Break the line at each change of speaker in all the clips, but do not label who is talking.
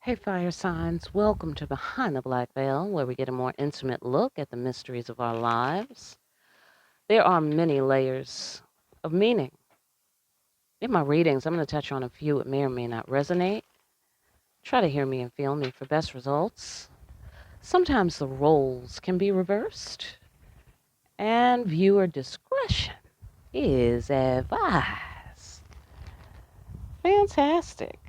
Hey, fire signs, welcome to Behind the Black Veil, where we get a more intimate look at the mysteries of our lives. There are many layers of meaning. In my readings, I'm going to touch on a few that may or may not resonate. Try to hear me and feel me for best results. Sometimes the roles can be reversed, and viewer discretion is advised. Fantastic.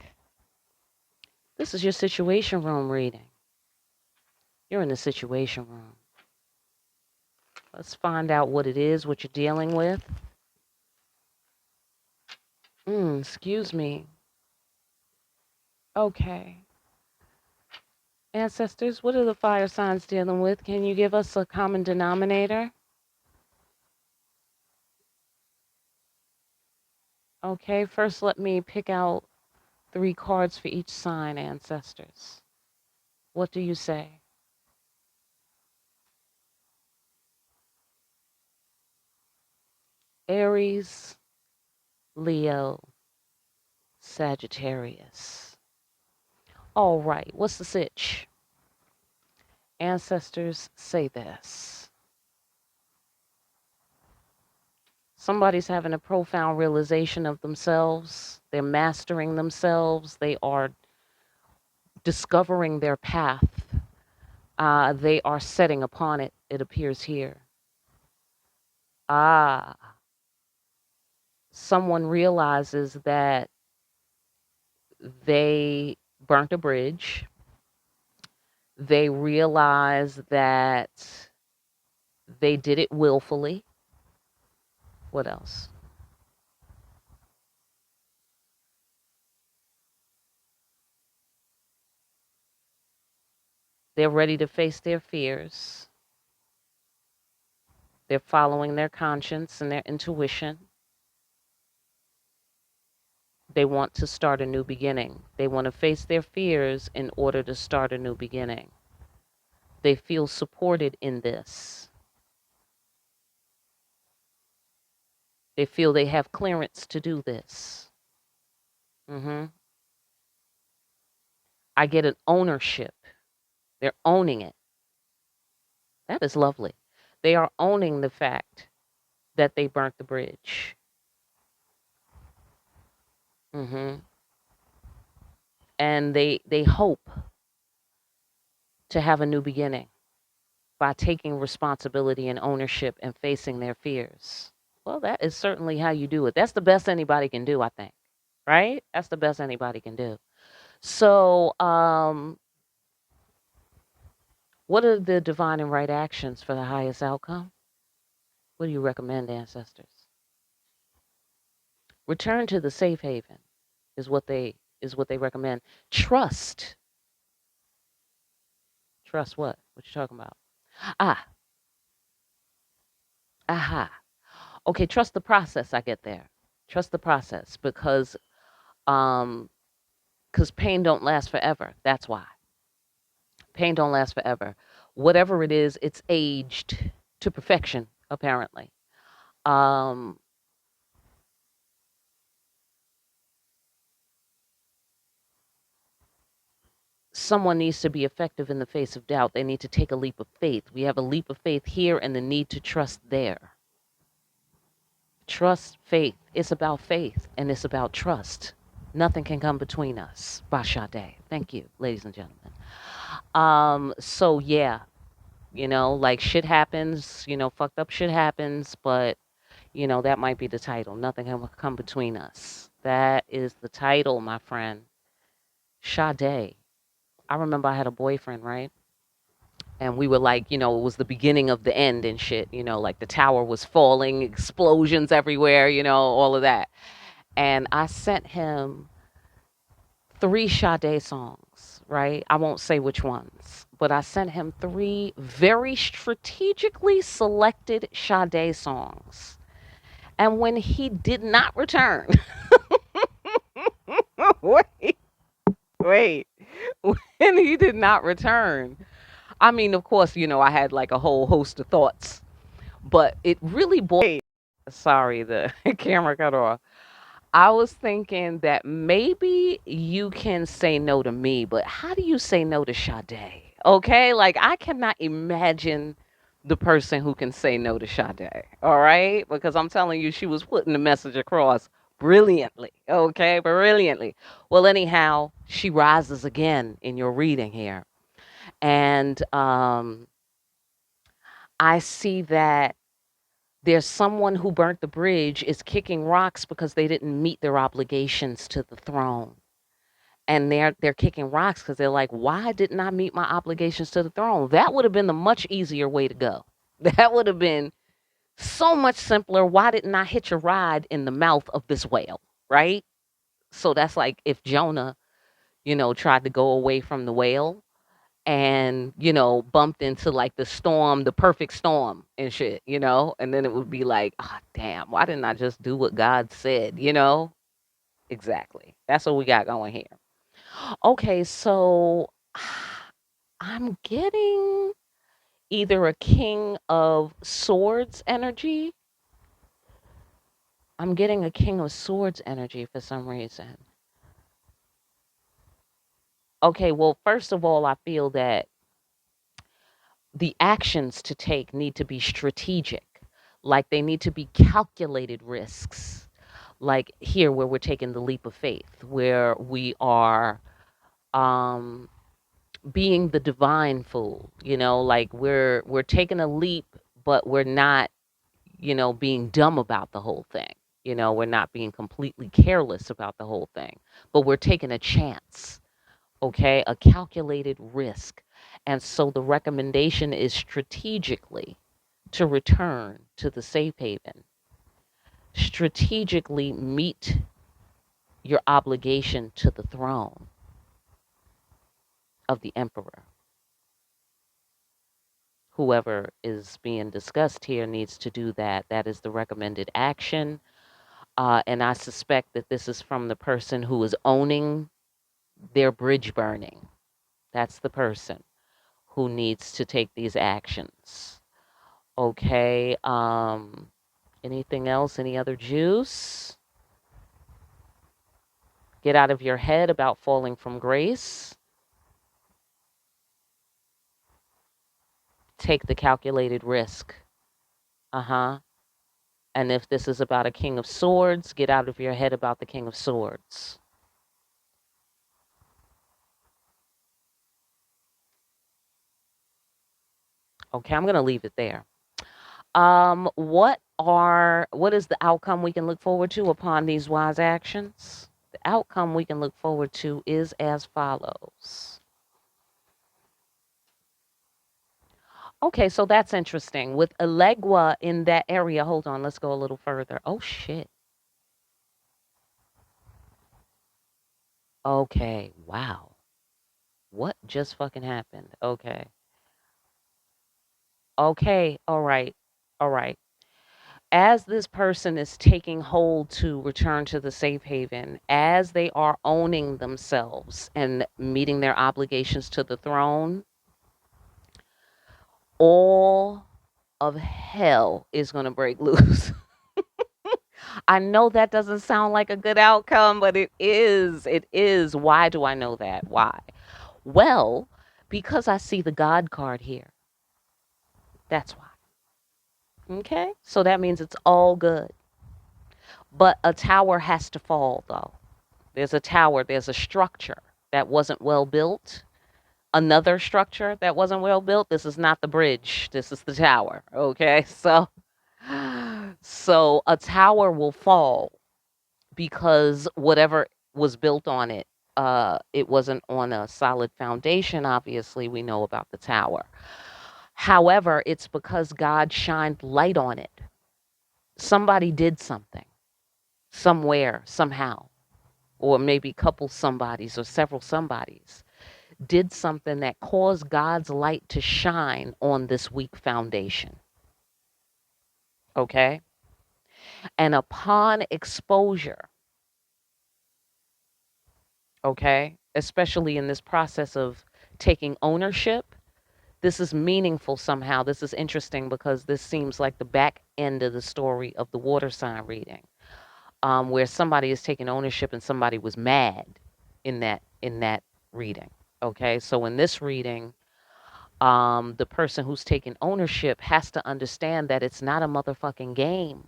This is your situation room reading. You're in the situation room. Let's find out what it is, what you're dealing with. Excuse me. Okay. Ancestors, what are the fire signs dealing with? Can you give us a common denominator? Okay, first let me pick out 3 cards for each sign, ancestors. What do you say? Aries, Leo, Sagittarius. All right, what's the sitch? Ancestors, say this. Somebody's having a profound realization of themselves. They're mastering themselves. They are discovering their path. They are setting upon it, it appears here. Someone realizes that they burnt a bridge. They realize that they did it willfully. What else? They're ready to face their fears. They're following their conscience and their intuition. They want to start a new beginning. They want to face their fears in order to start a new beginning. They feel supported in this. They feel they have clearance to do this. I get an ownership. They're owning it. That is lovely. They are owning the fact that they burnt the bridge. And they hope to have a new beginning by taking responsibility and ownership and facing their fears. Well, that is certainly how you do it. That's the best anybody can do, I think. Right? That's the best anybody can do. So, what are the divine and right actions for the highest outcome? What do you recommend, ancestors? Return to the safe haven is what they recommend. Trust. Trust what? What you talking about? Ah, aha. Okay, trust the process. I get there. Trust the process because um pain don't last forever. That's why. Pain don't last forever. Whatever it is, it's aged to perfection, apparently. Um Someone needs to be effective in the face of doubt. They need to take a leap of faith. We have a leap of faith here and the need to trust there. Trust, faith. It's about faith and it's about trust. Nothing can come between us. Bashade. Thank you, ladies and gentlemen. So yeah, like shit happens, fucked up shit happens, but that might be the title. Nothing can come between us. That is the title, my friend. Sade. I remember I had a boyfriend, right? And we were like, it was the beginning of the end and shit, like the tower was falling, explosions everywhere, all of that. And I sent him 3 Sade songs, right? I won't say which ones, but I sent him 3 very strategically selected Sade songs. And when he did not return, wait, wait, when he did not return, I mean, of course, I had like a whole host of thoughts, but it really boiled. Sorry, the camera cut off. I was thinking that maybe you can say no to me, but how do you say no to Sade? Okay, like I cannot imagine the person who can say no to Sade. All right, because I'm telling you, she was putting the message across brilliantly. Okay, brilliantly. Well, anyhow, she rises again in your reading here, and I see that there's someone who burnt the bridge is kicking rocks because they didn't meet their obligations to the throne. And they're kicking rocks because they're like, why didn't I meet my obligations to the throne? That would have been the much easier way to go. That would have been so much simpler. Why didn't I hitch a ride in the mouth of this whale? Right? So that's like if Jonah, tried to go away from the whale and bumped into like the storm, the perfect storm and shit, and then it would be like, oh damn, why didn't I just do what God said? Exactly, that's what we got going here. Okay, so I'm getting either a king of swords energy. I'm getting a king of swords energy for some reason. Okay, well, first of all, I feel that the actions to take need to be strategic. Like they need to be calculated risks. Like here, where we're taking the leap of faith, where we are um, being the divine fool. Like we're taking a leap, but we're not, being dumb about the whole thing. We're not being completely careless about the whole thing, but we're taking a chance. Okay, a calculated risk. And so the recommendation is strategically to return to the safe haven, strategically meet your obligation to the throne of the emperor. Whoever is being discussed here needs to do that. That is the recommended action. And I suspect that this is from the person who is owning their bridge burning. That's the person who needs to take these actions. Okay. Anything else? Any other juice? Get out of your head about falling from grace. Take the calculated risk. Uh-huh. And if this is about a king of swords, get out of your head about the king of swords. Okay, I'm going to leave it there. What is the outcome we can look forward to upon these wise actions? The outcome we can look forward to is as follows. Okay, so that's interesting. With Elegua in that area, hold on, let's go a little further. Oh shit. Okay, wow. What just fucking happened? Okay. Okay, all right. All right. As this person is taking hold to return to the safe haven, as they are owning themselves and meeting their obligations to the throne, all of hell is going to break loose. I know that doesn't sound like a good outcome, but it is. It is. Why do I know that? Why? Well, because I see the God card here. That's why. Okay? So that means it's all good. But a tower has to fall, though. There's a tower, there's a structure that wasn't well built, another structure that wasn't well built. This is not the bridge, this is the tower. Okay? So a tower will fall because whatever was built on it, it wasn't on a solid foundation. Obviously, we know about the tower. However, it's because God shined light on it. Somebody did something, somewhere, somehow, or maybe couple somebodies or several somebodies did something that caused God's light to shine on this weak foundation. Okay? And upon exposure, okay, especially in this process of taking ownership, this is meaningful somehow. This is interesting because this seems like the back end of the story of the water sign reading. where somebody is taking ownership and somebody was mad in that reading. Okay, so in this reading, the person who's taking ownership has to understand that it's not a motherfucking game.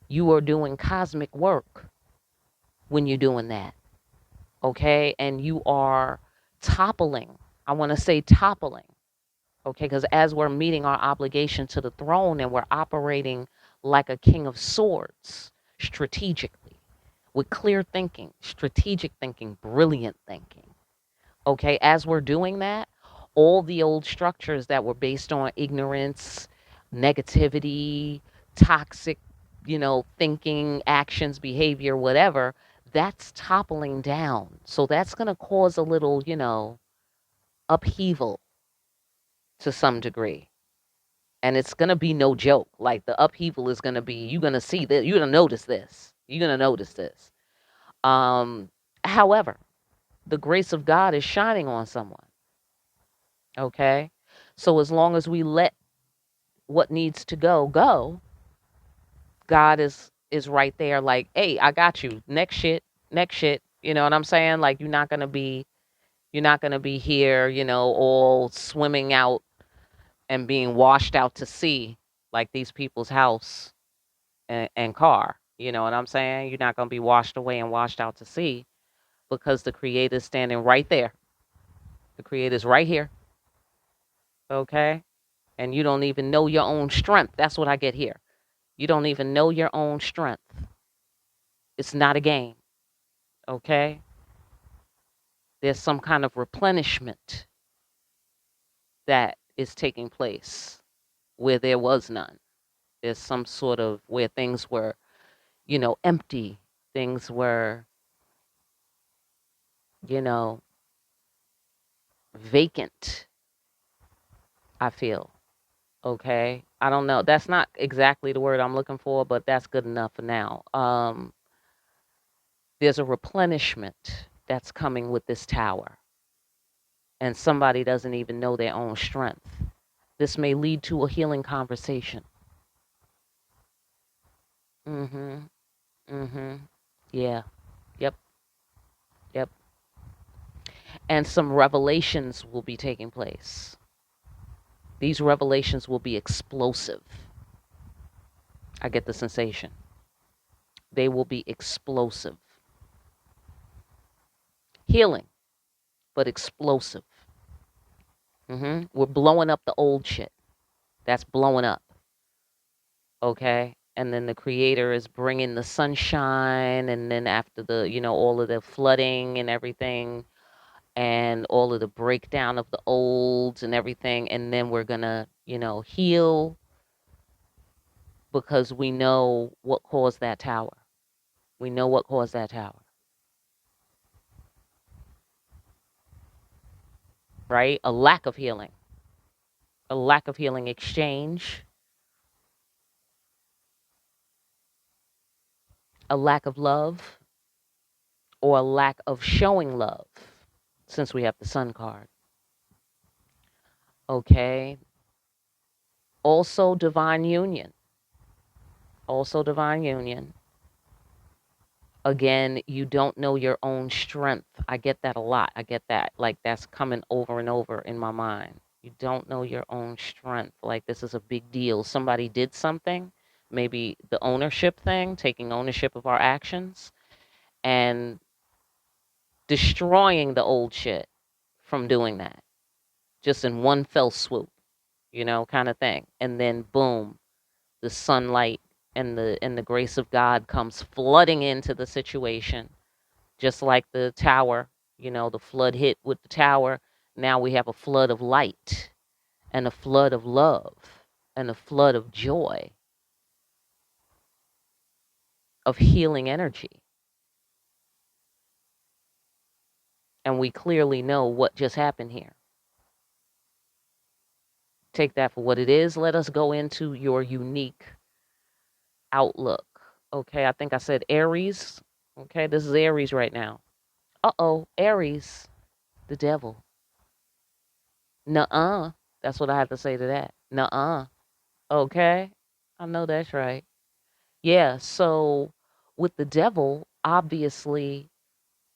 You are doing cosmic work when you're doing that. Okay, and you are toppling. I want to say toppling. Okay, because as we're meeting our obligation to the throne and we're operating like a king of swords strategically with clear thinking, strategic thinking, brilliant thinking. Okay, as we're doing that, all the old structures that were based on ignorance, negativity, toxic, thinking, actions, behavior, whatever, that's toppling down. So that's going to cause a little, upheaval to some degree. And it's going to be no joke. Like the upheaval is going to be, you're going to see that, you're going to notice this. You're going to notice this. However, the grace of God is shining on someone. Okay. So as long as we let what needs to go, God is right there like, hey, I got you. Next shit. You know what I'm saying? Like you're not gonna be here, all swimming out and being washed out to sea like these people's house and car. You know what I'm saying? You're not gonna be washed away and washed out to sea because the creator's standing right there. The creator's right here. Okay? And you don't even know your own strength. That's what I get here. You don't even know your own strength. It's not a game. Okay? There's some kind of replenishment that is taking place where there was none. There's some sort of where things were, empty. Things were, you know, vacant, I feel. Okay? I don't know. That's not exactly the word I'm looking for, but that's good enough for now. There's a replenishment that's coming with this tower, and somebody doesn't even know their own strength. This may lead to a healing conversation. Mhm. Mhm. Yeah. Yep. Yep. And some revelations will be taking place. These revelations will be explosive. I get the sensation. They will be explosive. Healing, but explosive. We're blowing up the old shit. That's blowing up. Okay? And then the creator is bringing the sunshine, and then after the, all of the flooding and everything, and all of the breakdown of the olds and everything, and then we're gonna, heal because we know what caused that tower. We know what caused that tower, right? A lack of healing, exchange, a lack of love, or a lack of showing love, since we have the sun card. Okay. Also divine union. Also divine union. Again, you don't know your own strength. I get that a lot. I get that. Like that's coming over and over in my mind. You don't know your own strength. Like this is a big deal. Somebody did something, maybe the ownership thing, taking ownership of our actions and destroying the old shit from doing that. Just in one fell swoop, kind of thing. And then boom, the sunlight and the grace of God comes flooding into the situation, just like the tower. The flood hit with the tower. Now we have a flood of light and a flood of love and a flood of joy, of healing energy. And we clearly know what just happened here. Take that for what it is. Let us go into your unique outlook. Okay, I think I said Aries. Okay, this is Aries right now. Uh-oh, Aries, the devil. Nuh-uh. That's what I have to say to that. Nuh-uh. Okay? I know that's right. Yeah, so with the devil, obviously,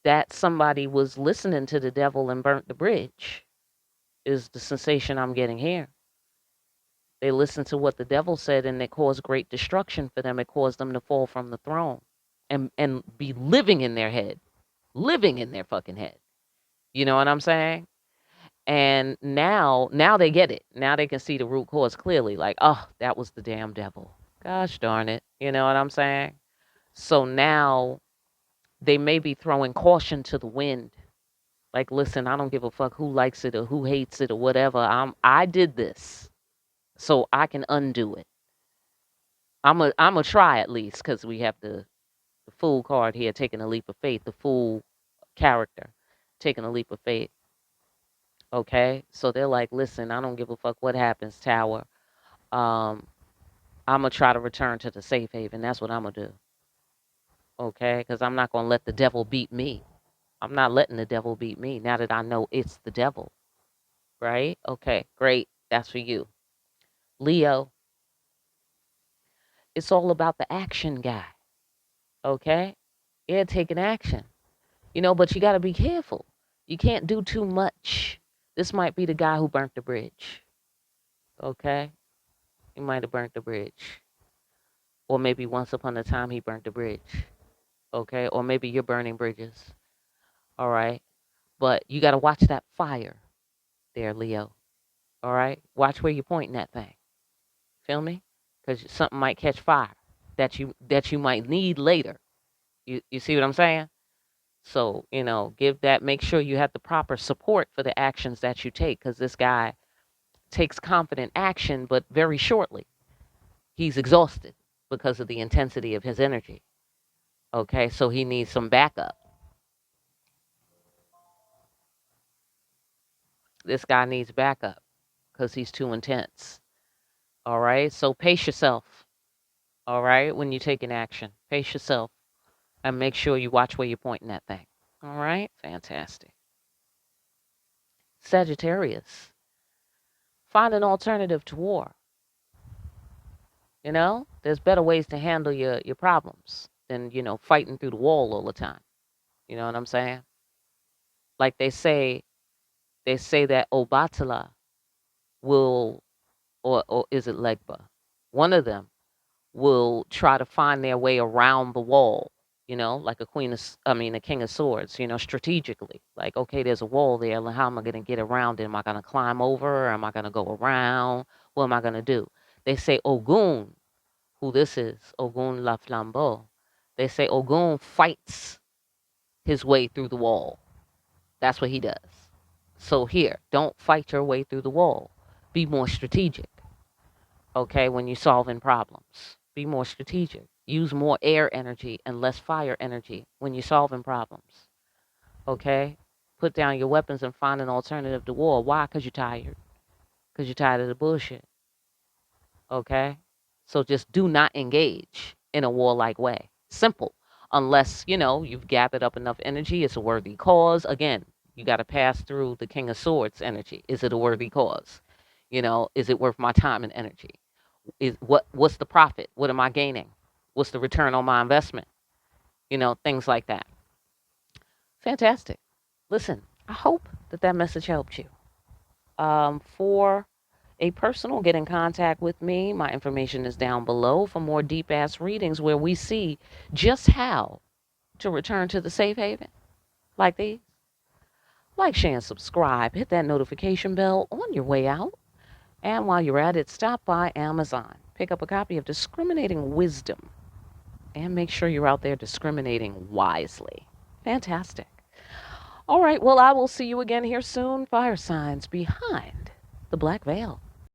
that somebody was listening to the devil and burnt the bridge is the sensation I'm getting here. They listened to what the devil said and it caused great destruction for them. It caused them to fall from the throne and be living in their head, living in their fucking head. You know what I'm saying? And now they get it. Now they can see the root cause clearly. Like, oh, that was the damn devil. Gosh darn it. You know what I'm saying? So now they may be throwing caution to the wind. Like, listen, I don't give a fuck who likes it or who hates it or whatever. I did this, so I can undo it. I'm a try at least because we have the fool card here, taking a leap of faith. The fool character, taking a leap of faith. Okay, so they're like, listen, I don't give a fuck what happens, Tower. Um, I'm gonna try to return to the safe haven. That's what I'm gonna do. Okay, because I'm not gonna let the devil beat me. I'm not letting the devil beat me now that I know it's the devil. Right? Okay, great. That's for you. Leo, it's all about the action guy. Okay? Yeah, taking action. But you got to be careful. You can't do too much. This might be the guy who burnt the bridge. Okay? He might have burnt the bridge. Or maybe once upon a time he burnt the bridge. Okay? Or maybe you're burning bridges. All right? But you got to watch that fire there, Leo. All right? Watch where you're pointing that thing. Feel me? Because something might catch fire that you might need later. You see what I'm saying? So, make sure you have the proper support for the actions that you take, because this guy takes confident action, but very shortly. He's exhausted because of the intensity of his energy. Okay, so he needs some backup. This guy needs backup because he's too intense. All right, so pace yourself. All right, when you're taking action, pace yourself and make sure you watch where you're pointing that thing. All right, fantastic. Sagittarius, find an alternative to war. There's better ways to handle your problems than, fighting through the wall all the time. You know what I'm saying? Like they say that Obatala will, or is it Legba? One of them will try to find their way around the wall, like a king of swords, strategically. Like, okay, there's a wall there. How am I going to get around it? Am I going to climb over? Or am I going to go around? What am I going to do? They say Ogun, who this is, Ogun La Flambeau. They say Ogun fights his way through the wall. That's what he does. So here, don't fight your way through the wall. Be more strategic. Okay, when you're solving problems. Be more strategic. Use more air energy and less fire energy when you're solving problems. Okay? Put down your weapons and find an alternative to war. Why? Because you're tired. Because you're tired of the bullshit. Okay? So just do not engage in a warlike way. Simple. Unless, you've gathered up enough energy. It's a worthy cause. Again, you got to pass through the King of Swords energy. Is it a worthy cause? Is it worth my time and energy? What's the profit? What am I gaining? What's the return on my investment? Things like that. Fantastic. Listen, I hope that message helped you. For a personal, get in contact with me. My information is down below for more deep ass readings where we see just how to return to the safe haven like these. Like, share, and subscribe. Hit that notification bell on your way out. And while you're at it, stop by Amazon. Pick up a copy of Discriminating Wisdom. And make sure you're out there discriminating wisely. Fantastic. All right, well, I will see you again here soon. Fire signs behind the black veil.